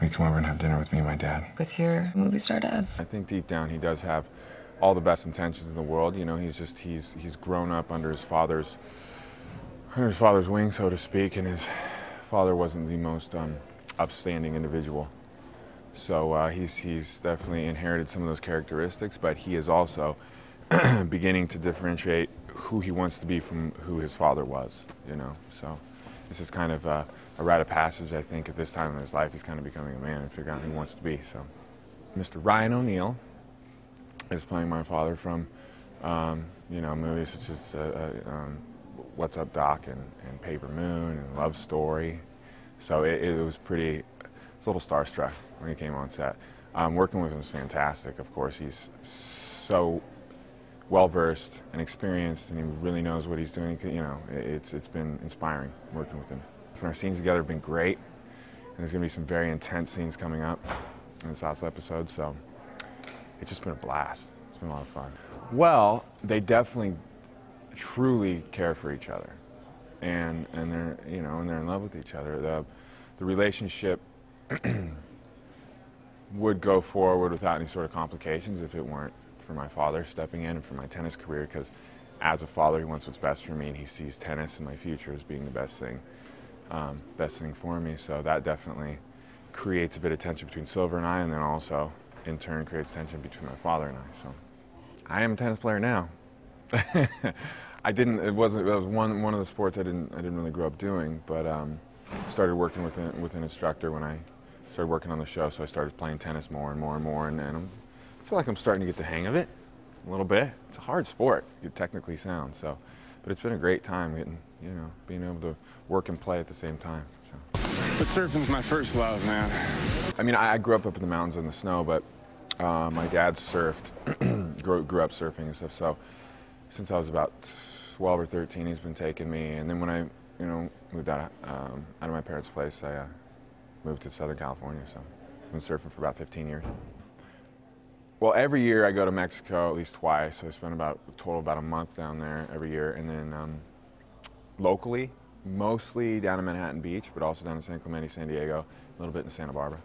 Will you come over and have dinner with me and my dad? With your movie star dad? I think deep down he does have all the best intentions in the world. You know, he's grown up under his father's wing, so to speak, and his father wasn't the most upstanding individual. So he's definitely inherited some of those characteristics, but he is also beginning to differentiate who he wants to be from who his father was, you know. So this is kind of a rite of passage, I think, at this time in his life. He's kind of becoming a man and figuring out who he wants to be. So Mr. Ryan O'Neal is playing my father from, you know, movies such as What's Up, Doc, and Paper Moon, and Love Story. So it was pretty, it's a little starstruck when he came on set. Working with him was fantastic, of course. He's so well-versed and experienced, and he really knows what he's doing. You know, it's been inspiring working with him. Our scenes together have been great, and there's going to be some very intense scenes coming up in this last episode, so it's just been a blast. It's been a lot of fun. Well, they definitely truly care for each other, and they're, you know, and they're in love with each other. The relationship would go forward without any sort of complications if it weren't for my father stepping in and for my tennis career, because as a father he wants what's best for me, and he sees tennis and my future as being the best thing for me. So that definitely creates a bit of tension between Silver and I, and then also in turn creates tension between my father and I. So I am a tennis player now. It was one of the sports I didn't really grow up doing, but started working with an instructor when I started working on the show, so I started playing tennis more and more and more, and I feel like I'm starting to get the hang of it a little bit. It's a hard sport, you're technically sound, so, but it's been a great time getting, you know, being able to work and play at the same time. So. But surfing's my first love, man. I mean, I grew up in the mountains in the snow, but my dad surfed, grew up surfing and stuff, so since I was about 12 or 13, he's been taking me, and then when I, you know, moved out of my parents' place, I moved to Southern California, so I've been surfing for about 15 years. Well, every year I go to Mexico at least twice, so I spend a total about a month down there every year, and then locally, mostly down in Manhattan Beach, but also down in San Clemente, San Diego, a little bit in Santa Barbara.